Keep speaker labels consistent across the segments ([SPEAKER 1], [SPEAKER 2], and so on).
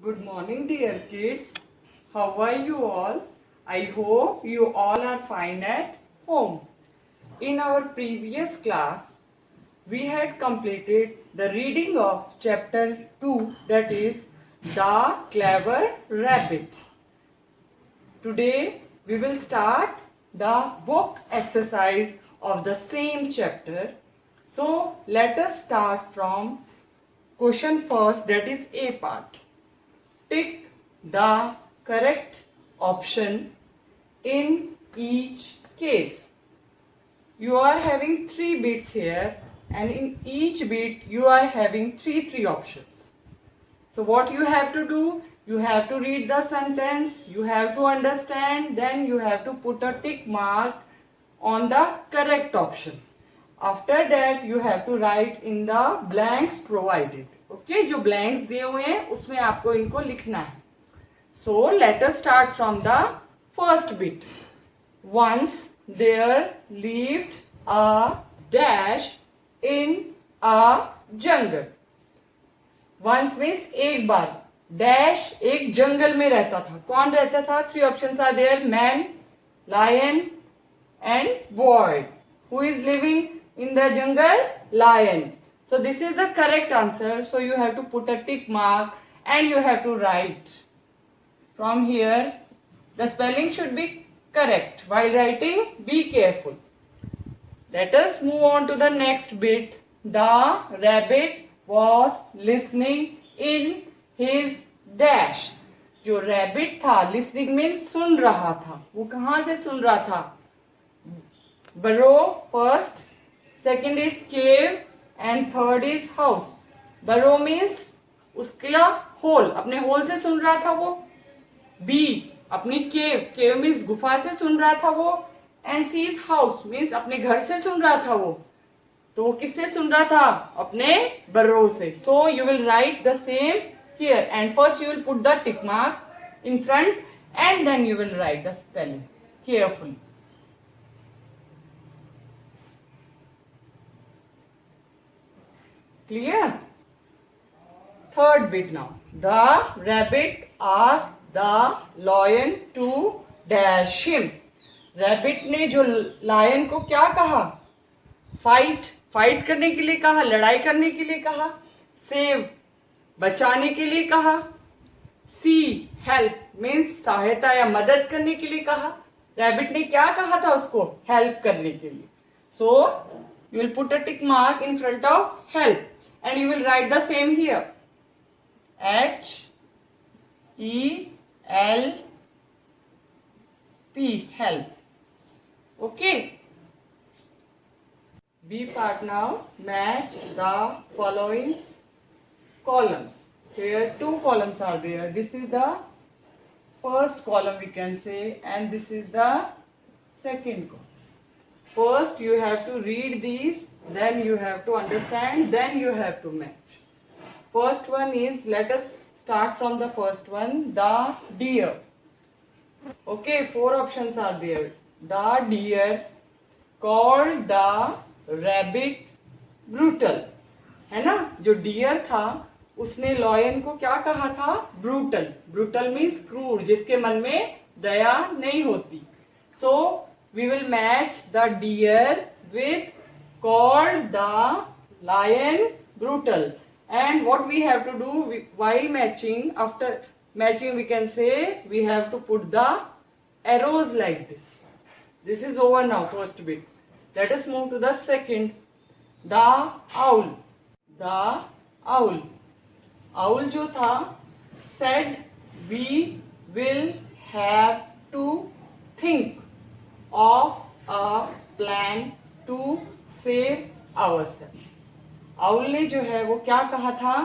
[SPEAKER 1] Good morning, dear kids. How are you all? I hope you all are fine at home. In our previous class, we had completed the reading of chapter 2, that is The Clever Rabbit. Today, we will start the book exercise of the same chapter. So, let us start from question first, that is A part. Tick the correct option in each case. You are having 3 bits here, and in each bit you are having three options. So what you have to do, you have to read the sentence, you have to understand, then you have to put a tick mark on the correct option. After that you have to write in the blanks provided. Okay, जो blanks दिए हुए हैं उसमें आपको इनको लिखना है. So let us start from the first bit. Once there lived a dash in a jungle. Once means एक बार. Dash एक जंगल में रहता था. कौन रहता था? 3 options are there: man, lion and boy. Who is living in the jungle? Lion. So this is the correct answer. So you have to put a tick mark and you have to write. From here, the spelling should be correct. While writing, be careful. Let us move on to the next bit. The rabbit was listening in his dash. जो rabbit था, listening means सुन रहा था. वो कहाँ से सुन रहा था? Burrow first, second is cave and third is house. Burrow means उसका hole, अपने hole से सुन रहा था वो. B अपनी cave means गुफा से सुन रहा था वो. And C is house means अपने घर से सुन रहा था वो. तो वो किससे सुन रहा था? अपने burrow से. So you will write the same here, and first you will put the tick mark in front and then you will write the spelling carefully. Clear? Third bit now. The rabbit asked the lion to dash him. Rabbit ने जो lion को क्या कहा? Fight करने के लिए कहा, लड़ाई करने के लिए कहा. सेव बचाने के लिए कहा. सी हेल्प मीन्स सहायता या मदद करने के लिए कहा. रैबिट ने क्या कहा था उसको? हेल्प करने के लिए. सो you will put a tick mark in front of help and you will write the same here. H-E-L-P, help. Okay. B part now. Match the following columns. Here 2 columns are there. This is the first column we can say, and this is the second column. First you have to read these, then you have to understand, then you have to match. First one is, let us start from the first one, the deer. Okay, 4 options are there. The deer called the rabbit brutal. है ना? जो deer था उसने lion को क्या कहा था? Brutal. Brutal means क्रूर, जिसके मन में दया नहीं होती. So we will match the deer with called the lion brutal. And what we have to do while matching, after matching we can say we have to put the arrows like this. This is over now, first bit. Let us move to the second. The owl. The owl. Owl जो था said we will have to think of a plan to save ourselves. Owl ने जो है वो क्या कहा था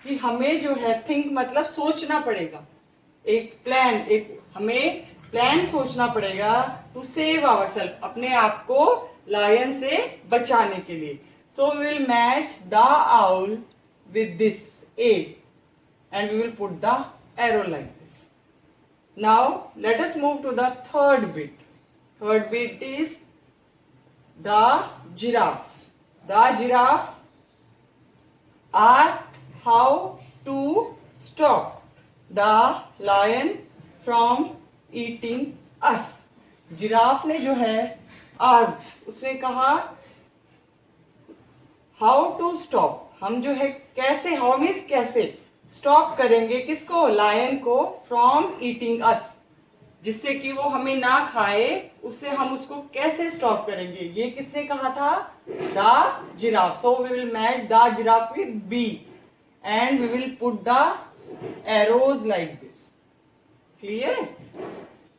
[SPEAKER 1] कि हमें जो है think मतलब सोचना पड़ेगा. एक प्लान, एक हमें प्लान सोचना पड़ेगा to save ourselves, अपने आप को lion से बचाने के लिए. So we will match the owl with this A and we will put the arrow like this. Now let us move to the third bit. Third bit is the giraffe. The giraffe asked how to stop. The lion from eating us. Giraffe ने जो है आज उसने कहा how to stop, हम जो है कैसे, हाउ मीन्स कैसे स्टॉप करेंगे किसको, लायन को, फ्रॉम ईटिंग अस, जिससे कि वो हमें ना खाए, उससे हम उसको कैसे स्टॉप करेंगे। ये किसने कहा था, the giraffe. So we will match the giraffe with B and we will put the arrows like this. Clear?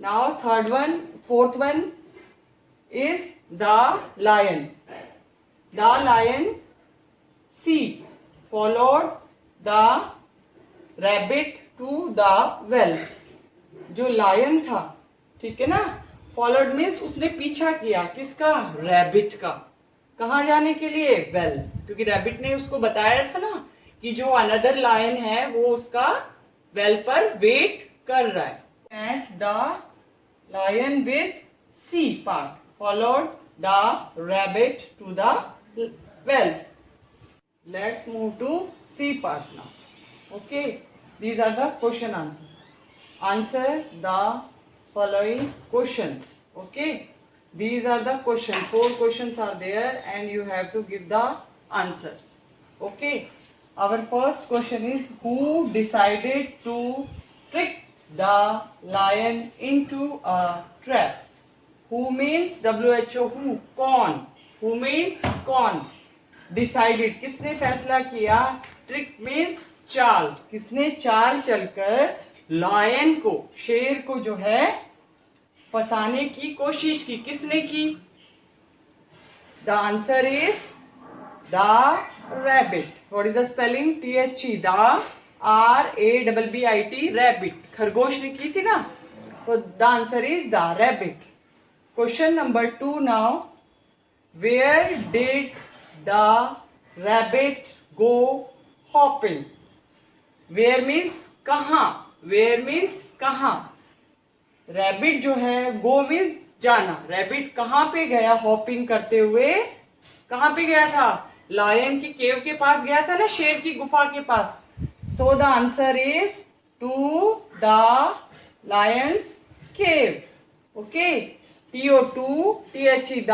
[SPEAKER 1] Now third one, fourth one is the lion. The lion C followed the rabbit to the well. जो lion था, ठीक है ना, followed means उसने पीछा किया किसका, rabbit का। कहाँ जाने के लिए, वेल, क्योंकि रैबिट ने उसको बताया था ना कि जो अनदर लायन है वो उसका वेल पर वेट कर रहा है। Match the lion with C part, followed the rabbit to the well. Let's move to C part now. Okay, these are the question answer the following questions. Okay, these are the questions, 4 questions are there and you have to give the answers. Okay, our first question is who decided to trick the lion into a trap? Who means WHO, who, कौन, who means कौन, decided किसने फैसला किया, trick means चाल, किसने चाल चलकर lion को, शेर को जो है फंसाने की कोशिश की, किसने की। The answer is the rabbit. What is the spelling, THE, the RABBIT, rabbit, खरगोश ने की थी ना, तो the answer is the rabbit. Question number 2 now, where did the rabbit go hopping? Where means कहाँ, वेयर मीन्स कहाँ, rabbit जो है, गो मीन्स जाना, रैबिट कहाँ पे गया हॉपिंग करते हुए, कहाँ पे गया था, लायन की केव के पास गया था ना, शेर की गुफा के पास। So the answer is to the lion's cave. Okay, TO2 THE, the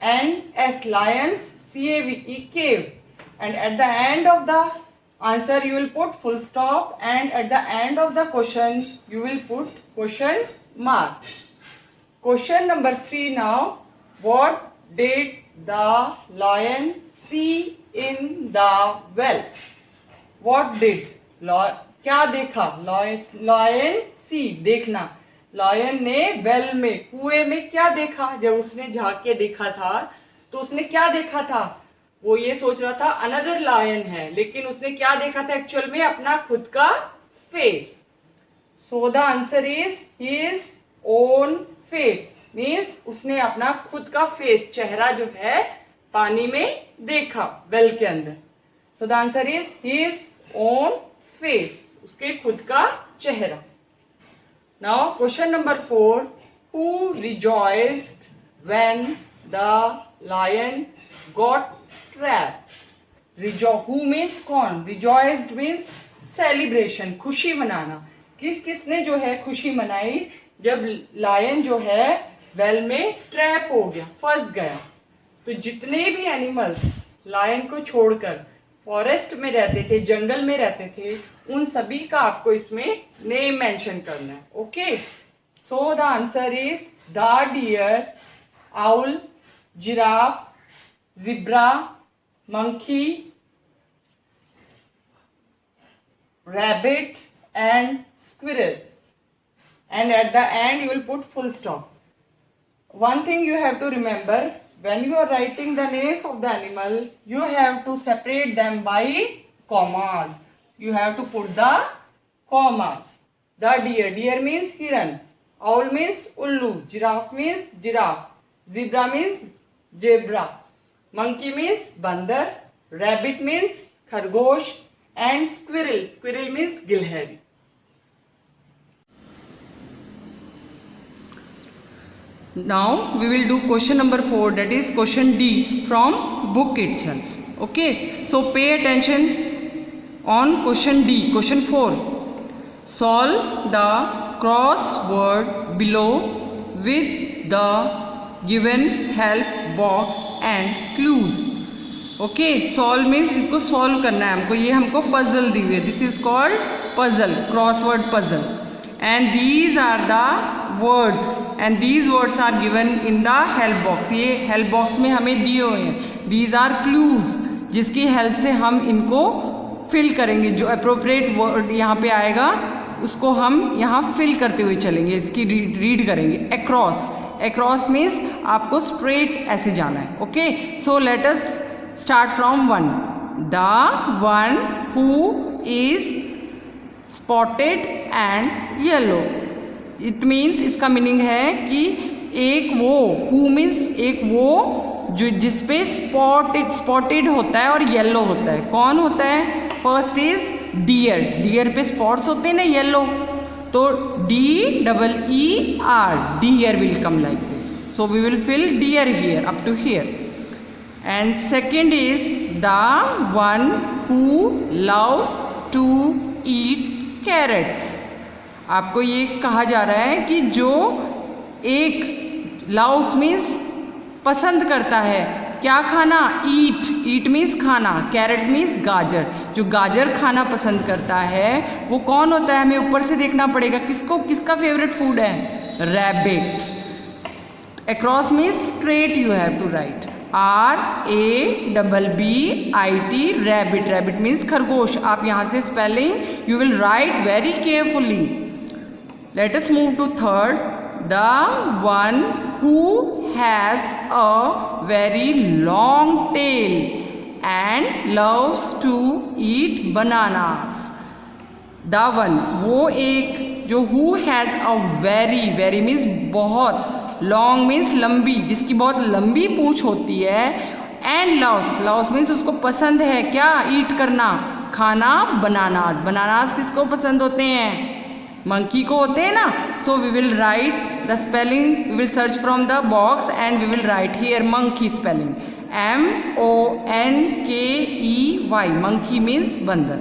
[SPEAKER 1] LIONS, lions, CAVE, cave, and at the end of the answer you will put full stop and at the end of the question you will put question mark. Question number 3 now, what did the lion see in the well? What did, क्या देखा, lion see, देखना, lion ने well में, कुएं में क्या देखा, जब उसने झांक के देखा था तो उसने क्या देखा था, वो ये सोच रहा था अनदर लायन है, लेकिन उसने क्या देखा था एक्चुअल में, अपना खुद का face. So the answer is his own face, means उसने अपना खुद का फेस, चेहरा जो है पानी में देखा, वेल के अंदर। सो the answer is his own face, उसके खुद का चेहरा। Now question number 4, who rejoiced when the lion got trapped? Who means कौन, rejoiced means celebration, खुशी मनाना। किसने जो है खुशी मनाई जब लायन जो है वेल में ट्रैप हो गया, फंस गया। तो जितने भी एनिमल्स लायन को छोड़कर फॉरेस्ट में रहते थे, जंगल में रहते थे, उन सभी का आपको इसमें नेम मेंशन करना है। Okay, so the answer is the deer, owl, giraffe, zebra, monkey, rabbit and squirrel, and at the end you will put full stop. One thing you have to remember, when you are writing the names of the animal, you have to separate them by commas. You have to put the commas. The deer, deer means hiran, owl means ullu, giraffe means giraffe, zebra means zebra, monkey means bandar, rabbit means khargosh, and squirrel, squirrel means gilhari. Now we will do question number 4, that is question D from book itself. Okay, so pay attention. On question D, question 4, solve the crossword below with the given help box and clues. Okay, solve means इसको solve करना है हमको, ये हमको puzzle दी हुई है, this is called puzzle, crossword puzzle, and these are the words and these words are given in the help box. ये हेल्प बॉक्स में हमें दिए हुए हैं. दीज आर क्लूज, जिसकी हेल्प से हम इनको फिल करेंगे. जो अप्रोप्रिएट वर्ड यहाँ पे आएगा उसको हम यहाँ फिल करते हुए चलेंगे, इसकी रीड करेंगे. अक्रॉस, अक्रॉस मीन्स आपको स्ट्रेट ऐसे जाना है. Okay, so let us start from 1. The one who is spotted and yellow. It means इसका मीनिंग है कि एक वो, who means एक वो जो जिस पे spotted होता है और येलो होता है. कौन होता है? First is deer. डियर पे स्पॉट्स होते हैं ना येलो, तो DEER, deer will come like this. So we will fill deer here up to here. And second is the one who loves to eat carrots. आपको ये कहा जा रहा है कि जो एक loves means पसंद करता है क्या खाना? eat. eat means खाना, carrot means गाजर. जो गाजर खाना पसंद करता है वो कौन होता है? हमें ऊपर से देखना पड़ेगा किसको, किसका फेवरेट फूड है? rabbit. across means straight you have to write. RABBIT, rabbit. Rabbit means खरगोश. आप यहाँ से spelling you will write very carefully. Let us move to third. The one who has a very long tail and loves to eat bananas. The one, वो एक जो who has a very, very means बहुत, long means लंबी, जिसकी बहुत लंबी पूंछ होती है, एंड लव्स, लव्स मीन्स उसको पसंद है क्या? ईट करना, खाना. बनानास, बनानास किसको पसंद होते हैं? मंकी को होते हैं ना. So we will write the spelling, we will search from the box and we will write here monkey spelling. MONKEY, monkey means बंदर.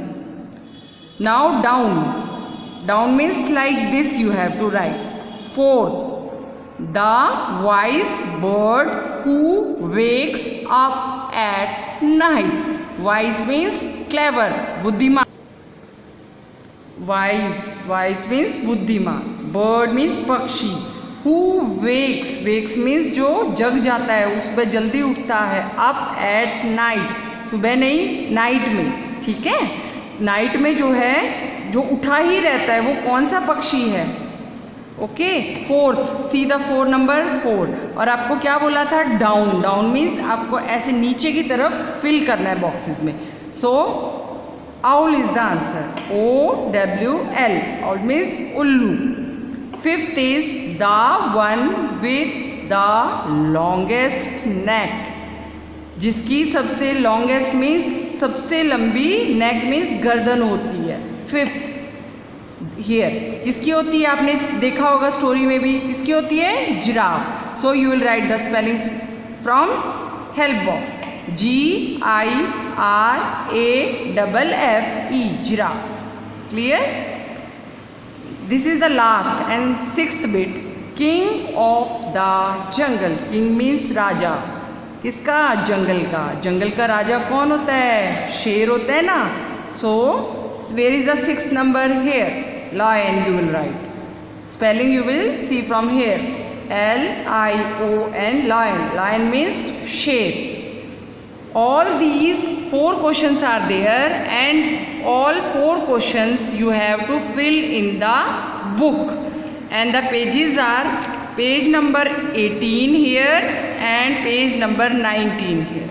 [SPEAKER 1] Now down. Down means like this you have to write. Fourth, the wise bird who wakes up at night. Wise means clever, बुद्धिमान. Wise means बुद्धिमान. Bird means पक्षी. Who wakes, wakes means जो जग जाता है, उसमें जल्दी उठता है. Up at night, सुबह नहीं, नाइट में. ठीक है, नाइट में जो है जो उठा ही रहता है वो कौन सा पक्षी है? Okay, fourth, see the 4 number 4. और आपको क्या बोला था? डाउन. डाउन मीन्स आपको ऐसे नीचे की तरफ फिल करना है बॉक्सेस में. So owl is the answer. OWL, owl means उल्लू. Fifth is the one with the longest neck. जिसकी सबसे लॉन्गेस्ट मीन्स सबसे लंबी, नेक मीन्स गर्दन होती है. फिफ्थ हियर किसकी होती है? आपने देखा होगा स्टोरी में भी, किसकी होती है? Giraffe. So you will write the spelling from help box. GIRAFFE, giraffe. Clear? This is the last and sixth bit. King of the jungle. King means राजा. किसका? जंगल का. जंगल का राजा कौन होता है? शेर होता है ना. So where is the 6th number? Here. Lion you will write. Spelling you will see from here. LION, lion. Lion means sher. All these 4 questions are there and all 4 questions you have to fill in the book. And the pages are page number 18 here and page number 19 here.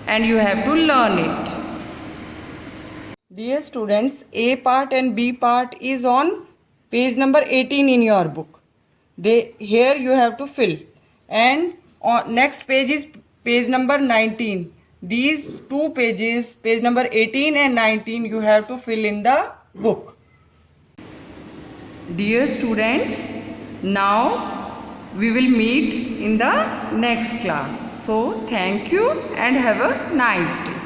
[SPEAKER 1] And you have to learn it. Dear students, A part and B part is on page number 18 in your book. Here you have to fill, and on next page is page number 19. These 2 pages, page number 18 and 19, you have to fill in the book. Dear students, now we will meet in the next class. So thank you and have a nice day.